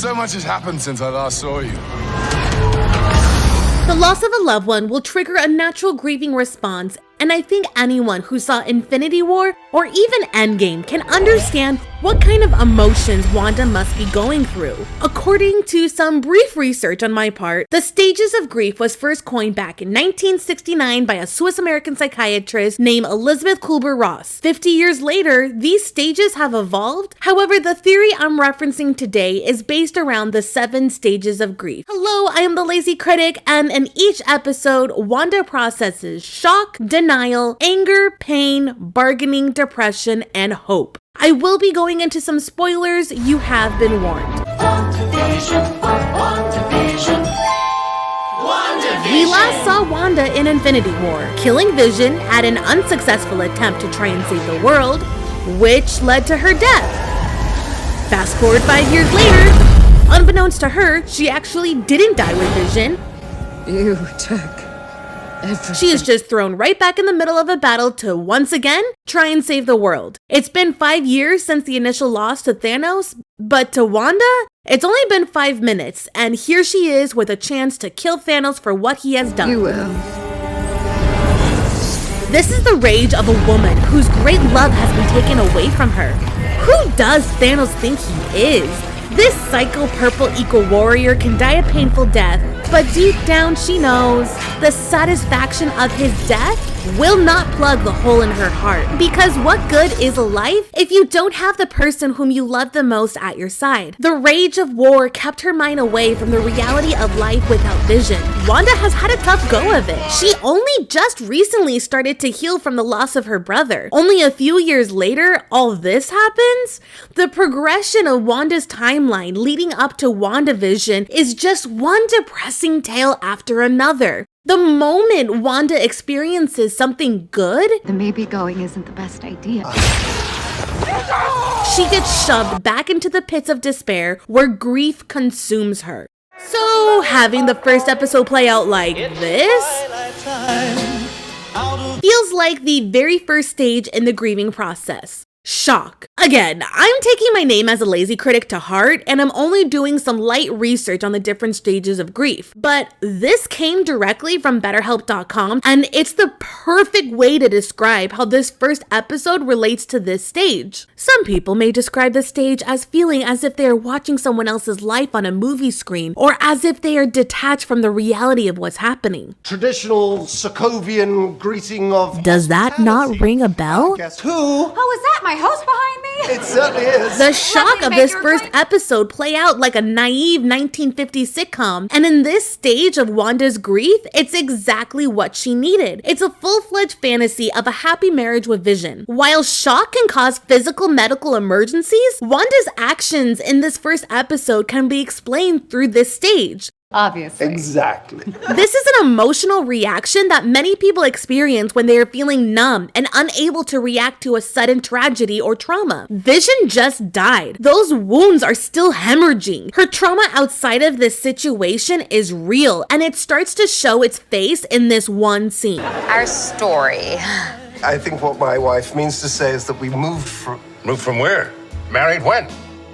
So much has happened since I last saw you. The loss of a loved one will trigger a natural grieving response, and I think anyone who saw Infinity War or even Endgame can understand what kind of emotions Wanda must be going through. According to some brief research on my part, the stages of grief was first coined back in 1969 by a Swiss-American psychiatrist named Elizabeth Kubler-Ross. 50 years later, these stages have evolved. However, the theory I'm referencing today is based around the 7 stages of grief. Hello, I am the Lazy Critic, and in each episode, Wanda processes shock, denial, anger, pain, bargaining, depression, and hope. I will be going into some spoilers. You have been warned. We last saw Wanda in Infinity War, killing Vision at an unsuccessful attempt to try and save the world, which led to her death. Fast forward 5 years later, unbeknownst to her, she actually didn't die with Vision. You took everything. She is just thrown right back in the middle of a battle to once again try and save the world. It's been 5 years since the initial loss to Thanos, but to Wanda, it's only been 5 minutes, and here she is with a chance to kill Thanos for what he has done. You will. This is the rage of a woman whose great love has been taken away from her. Who does Thanos think he is? This psycho purple equal warrior can die a painful death, but deep down she knows the satisfaction of his death will not plug the hole in her heart. Because what good is a life if you don't have the person whom you love the most at your side? The rage of war kept her mind away from the reality of life without Vision. Wanda has had a tough go of it. She only just recently started to heal from the loss of her brother. Only a few years later, all this happens? The progression of Wanda's timeline leading up to WandaVision is just one depressing tale after another. The moment Wanda experiences something good, The maybe going isn't the best idea. she gets shoved back into the pits of despair where grief consumes her. So, having the first episode play out like this feels like the very first stage in the grieving process. Shock. Again, I'm taking my name as a lazy critic to heart, and I'm only doing some light research on the different stages of grief. But this came directly from BetterHelp.com, and it's the perfect way to describe how this first episode relates to this stage. Some people may describe the stage as feeling as if they are watching someone else's life on a movie screen, or as if they are detached from the reality of what's happening. Traditional Sokovian greeting of... Does that not ring a bell? Guess who? Oh, is that my host behind me? It certainly is. The shock me of make this your first point. episode play out like a naive 1950s sitcom, and in this stage of Wanda's grief, it's exactly what she needed. It's a full-fledged fantasy of a happy marriage with Vision. While shock can cause physical medical emergencies, Wanda's actions in this first episode can be explained through this stage. Obviously. Exactly. This is an emotional reaction that many people experience when they are feeling numb and unable to react to a sudden tragedy or trauma. Vision just died. Those wounds are still hemorrhaging. Her trauma outside of this situation is real, and it starts to show its face in this one scene. Our story. I think what my wife means to say is that we moved from... Moved from where? Married when?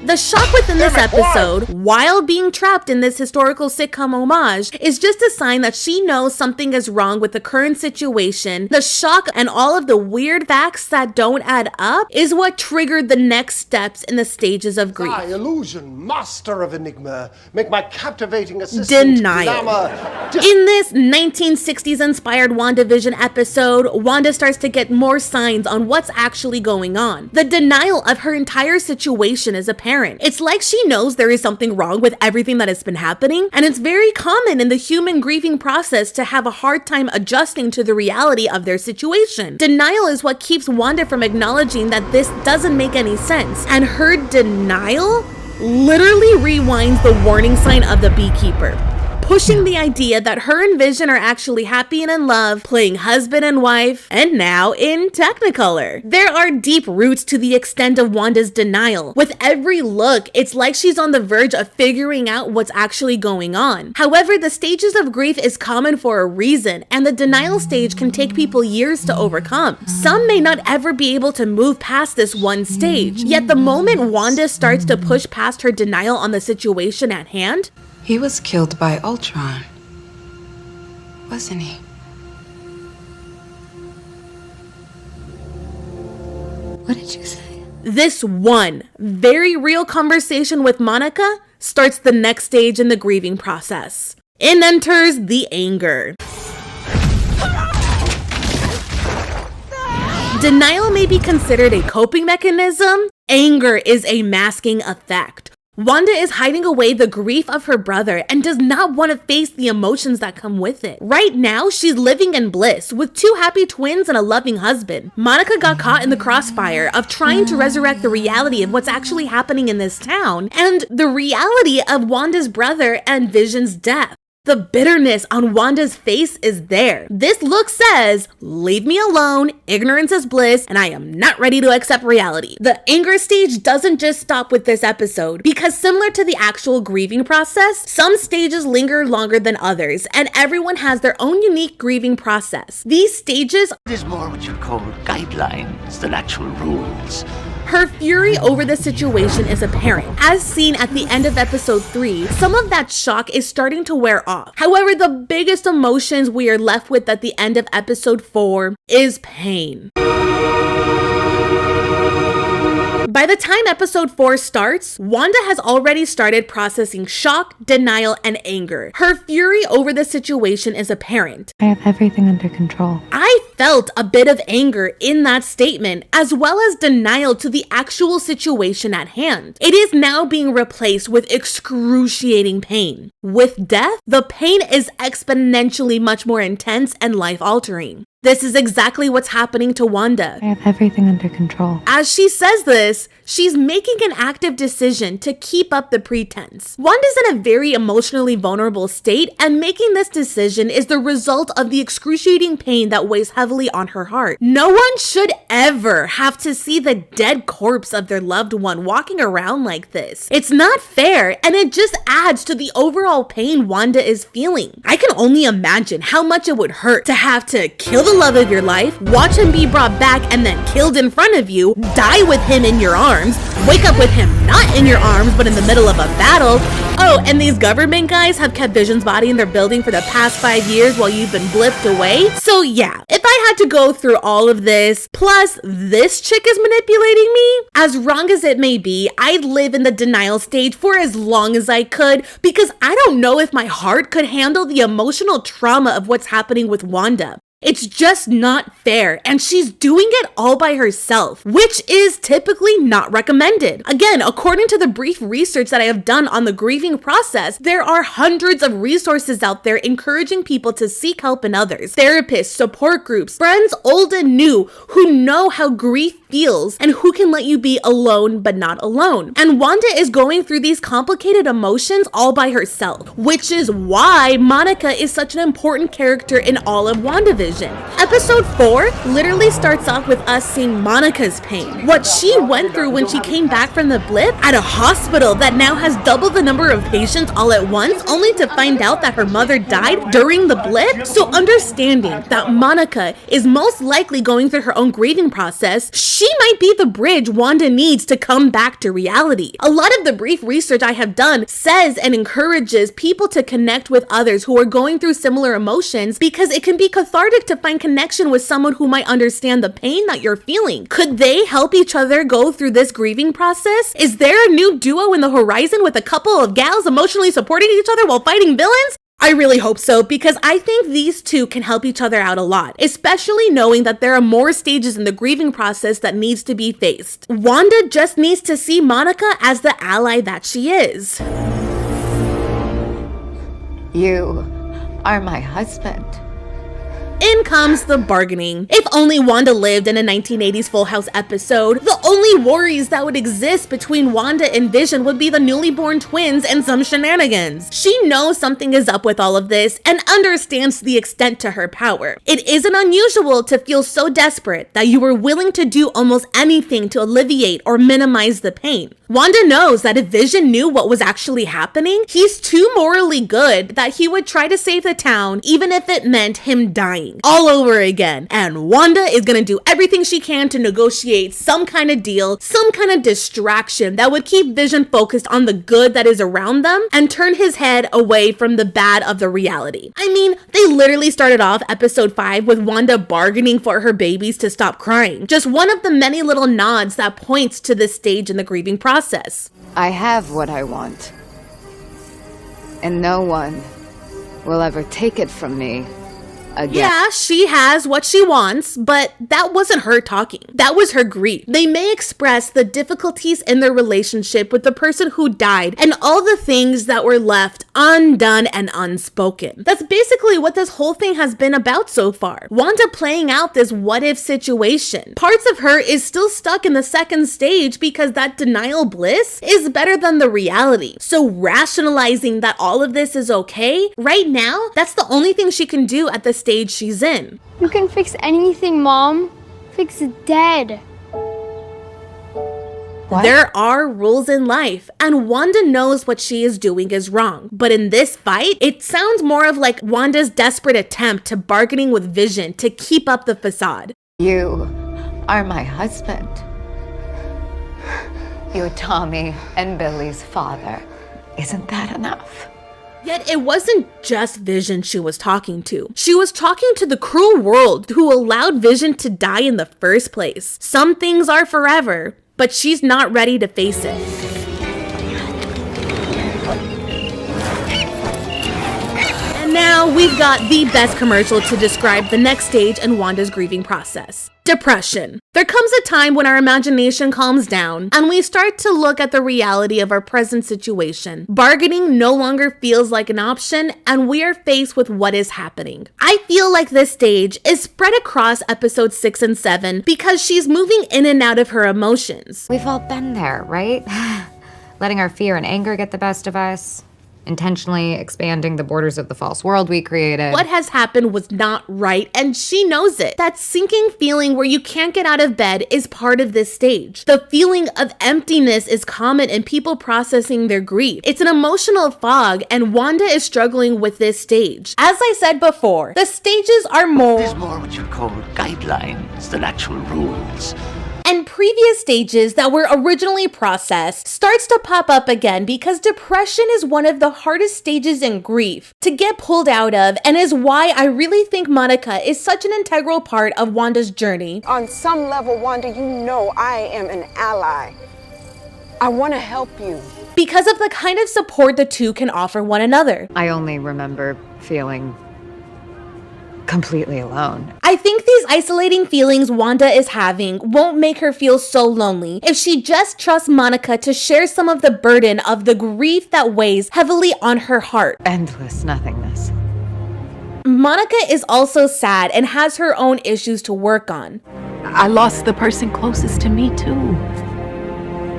The shock within this Damn it, why? episode, while being trapped in this historical sitcom homage, is just a sign that she knows something is wrong with the current situation. The shock and all of the weird facts that don't add up is what triggered the next steps in the stages of grief. I, illusion, master of enigma, make my captivating assistant Denial. glamour... In this 1960s inspired WandaVision episode, Wanda starts to get more signs on what's actually going on. The denial of her entire situation is apparent. It's like she knows there is something wrong with everything that has been happening, and it's very common in the human grieving process to have a hard time adjusting to the reality of their situation. Denial is what keeps Wanda from acknowledging that this doesn't make any sense, and her denial literally rewinds the warning sign of the beekeeper. pushing the idea that her and Vision are actually happy and in love, playing husband and wife, and now in Technicolor. There are deep roots to the extent of Wanda's denial. With every look, it's like she's on the verge of figuring out what's actually going on. However, the stages of grief is common for a reason, and the denial stage can take people years to overcome. Some may not ever be able to move past this one stage, yet the moment Wanda starts to push past her denial on the situation at hand, he was killed by Ultron, wasn't he? What did you say? this one very real conversation with Monica starts the next stage in the grieving process. In enters the anger. Denial may be considered a coping mechanism. Anger is a masking effect. Wanda is hiding away the grief of her brother and does not want to face the emotions that come with it. Right now, she's living in bliss with 2 happy twins and a loving husband. Monica got caught in the crossfire of trying to resurrect the reality of what's actually happening in this town and the reality of Wanda's brother and Vision's death. The bitterness on Wanda's face is there. This look says, leave me alone, ignorance is bliss, and I am not ready to accept reality. The anger stage doesn't just stop with this episode, because similar to the actual grieving process, some stages linger longer than others, and everyone has their own unique grieving process. These stages There's more what you'd call guidelines than actual rules. Her fury over the situation is apparent. As seen at the end of episode 3, some of that shock is starting to wear off. However, the biggest emotions we are left with at the end of episode 4 is pain. By the time episode 4 starts, Wanda has already started processing shock, denial, and anger. Her fury over the situation is apparent. I have everything under control. I felt a bit of anger in that statement, as well as denial to the actual situation at hand. It is now being replaced with excruciating pain. With death, the pain is exponentially much more intense and life-altering. This is exactly what's happening to Wanda. I have everything under control. As she says this, she's making an active decision to keep up the pretense. Wanda's in a very emotionally vulnerable state, and making this decision is the result of the excruciating pain that weighs heavily on her heart. No one should ever have to see the dead corpse of their loved one walking around like this. It's not fair, and it just adds to the overall pain Wanda is feeling. I can only imagine how much it would hurt to have to kill the love of your life, watch him be brought back and then killed in front of you, die with him in your arms, wake up with him not in your arms but in the middle of a battle. Oh, and these government guys have kept Vision's body in their building for the past 5 years while you've been blipped away. So yeah, if I had to go through all of this, plus this chick is manipulating me, as wrong as it may be, I'd live in the denial stage for as long as I could, because I don't know if my heart could handle the emotional trauma of what's happening with Wanda. It's just not fair, and she's doing it all by herself, which is typically not recommended. Again, according to the brief research that I have done on the grieving process, there are hundreds of resources out there encouraging people to seek help in others. Therapists, support groups, friends old and new who know how grief feels and who can let you be alone but not alone. And Wanda is going through these complicated emotions all by herself, which is why Monica is such an important character in all of WandaVision. Episode 4 literally starts off with us seeing Monica's pain. What she went through when she came back from the blip at a hospital that now has double the number of patients all at once, only to find out that her mother died during the blip. So understanding that Monica is most likely going through her own grieving process, she might be the bridge Wanda needs to come back to reality. A lot of the brief research I have done says and encourages people to connect with others who are going through similar emotions, because it can be cathartic to find connection with someone who might understand the pain that you're feeling. Could they help each other go through this grieving process? Is there a new duo in the horizon with a couple of gals emotionally supporting each other while fighting villains? I really hope so, because I think these two can help each other out a lot, especially knowing that there are more stages in the grieving process that needs to be faced. Wanda just needs to see Monica as the ally that she is. You are my husband. In comes the bargaining. If only Wanda lived in a 1980s Full House episode, the only worries that would exist between Wanda and Vision would be the newly born twins and some shenanigans. She knows something is up with all of this and understands the extent to her power. It isn't unusual to feel so desperate that you were willing to do almost anything to alleviate or minimize the pain. Wanda knows that if Vision knew what was actually happening, he's too morally good that he would try to save the town even if it meant him dying all over again. And Wanda is gonna do everything she can to negotiate some kind of deal, some kind of distraction that would keep Vision focused on the good that is around them and turn his head away from the bad of the reality. I mean, they literally started off episode 5 with Wanda bargaining for her babies to stop crying. Just one of the many little nods that points to this stage in the grieving process. I have what I want, and no one will ever take it from me again. Yeah, she has what she wants, but that wasn't her talking. That was her grief. They may express the difficulties in their relationship with the person who died and all the things that were left undone and unspoken. That's basically what this whole thing has been about so far. Wanda playing out this what-if situation. Parts of her is still stuck in the second stage because that denial bliss is better than the reality. So rationalizing that all of this is okay, right now, that's the only thing she can do at the stage she's in. You can fix anything, Mom. Fix dead. What? There are rules in life, and Wanda knows what she is doing is wrong. But in this fight, it sounds more of like Wanda's desperate attempt to bargaining with Vision to keep up the facade. You are my husband. You're Tommy and Billy's father. Isn't that enough? Yet it wasn't just Vision she was talking to. She was talking to the cruel world who allowed Vision to die in the first place. Some things are forever, but she's not ready to face it. And now we've got the best commercial to describe the next stage in Wanda's grieving process. Depression. There comes a time when our imagination calms down and we start to look at the reality of our present situation. Bargaining no longer feels like an option and we are faced with what is happening. I feel like this stage is spread across episodes 6 and 7 because she's moving in and out of her emotions. We've all been there, right? Letting our fear and anger get the best of us. Intentionally expanding the borders of the false world we created. What has happened was not right, and she knows it. That sinking feeling where you can't get out of bed is part of this stage. The feeling of emptiness is common in people processing their grief. It's an emotional fog, and Wanda is struggling with this stage. As I said before, the stages are There's more what you call guidelines than actual rules. and previous stages that were originally processed starts to pop up again because depression is one of the hardest stages in grief to get pulled out of, and is why I really think Monica is such an integral part of Wanda's journey. On some level, Wanda, you know I am an ally. I want to help you. Because of the kind of support the two can offer one another. I only remember feeling completely alone. I think these isolating feelings Wanda is having won't make her feel so lonely if she just trusts Monica to share some of the burden of the grief that weighs heavily on her heart. Endless nothingness. Monica is also sad and has her own issues to work on. I lost the person closest to me too.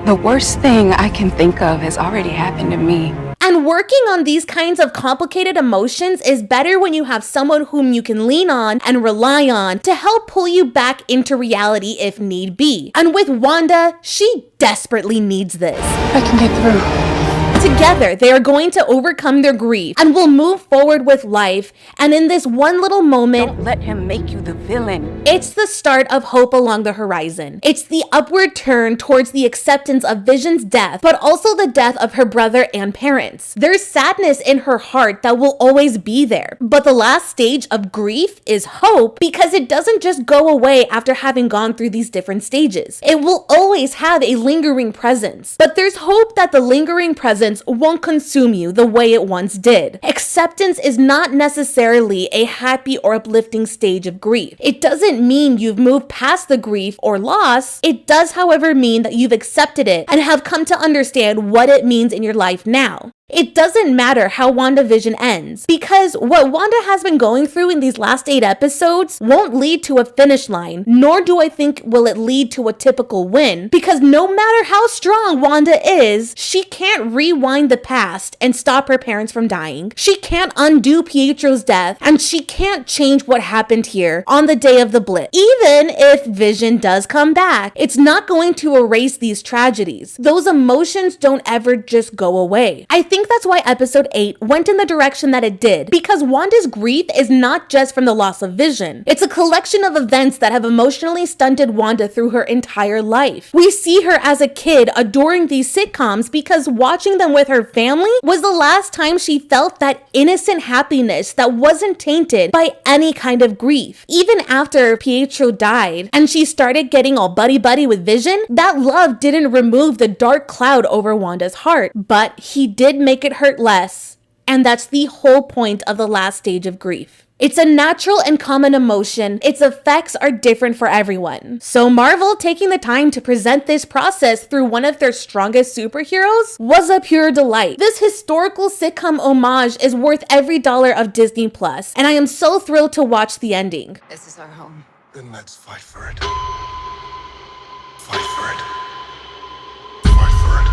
The worst thing I can think of has already happened to me. And working on these kinds of complicated emotions is better when you have someone whom you can lean on and rely on to help pull you back into reality if need be. And with Wanda, she desperately needs this. I can get through. Together, they are going to overcome their grief and will move forward with life. And in this one little moment, Don't let him make you the villain. it's the start of hope along the horizon. It's the upward turn towards the acceptance of Vision's death, but also the death of her brother and parents. There's sadness in her heart that will always be there. But the last stage of grief is hope, because it doesn't just go away after having gone through these different stages. It will always have a lingering presence. But there's hope that the lingering presence won't consume you the way it once did. Acceptance is not necessarily a happy or uplifting stage of grief. It doesn't mean you've moved past the grief or loss. It does, however, mean that you've accepted it and have come to understand what it means in your life now. It doesn't matter how WandaVision ends, because what Wanda has been going through in these last 8 episodes won't lead to a finish line, nor do I think will it lead to a typical win, because no matter how strong Wanda is, she can't rewind the past and stop her parents from dying. She can't undo Pietro's death, and she can't change what happened here on the day of the blip. Even if Vision does come back, it's not going to erase these tragedies. Those emotions don't ever just go away. I think that's why episode 8 went in the direction that it did, because Wanda's grief is not just from the loss of Vision. It's a collection of events that have emotionally stunted Wanda through her entire life. We see her as a kid adoring these sitcoms because watching them with her family was the last time she felt that innocent happiness that wasn't tainted by any kind of grief. Even after Pietro died and she started getting all buddy-buddy with Vision, that love didn't remove the dark cloud over Wanda's heart, but he did make it hurt less. And that's the whole point of the last stage of grief. It's a natural and common emotion. Its effects are different for everyone. So Marvel taking the time to present this process through one of their strongest superheroes was a pure delight. This historical sitcom homage is worth every dollar of Disney Plus, and I am so thrilled to watch the ending. This is our home. Then let's fight for it. Fight for it. Fight for it.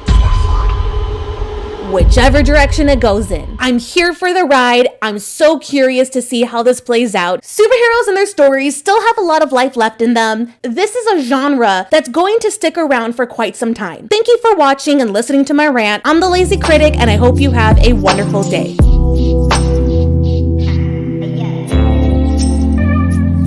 Fight for it. Whichever direction it goes in. I'm here for the ride. I'm so curious to see how this plays out. Superheroes and their stories still have a lot of life left in them. This is a genre that's going to stick around for quite some time. Thank you for watching and listening to my rant. I'm the Lazy Critic, and I hope you have a wonderful day.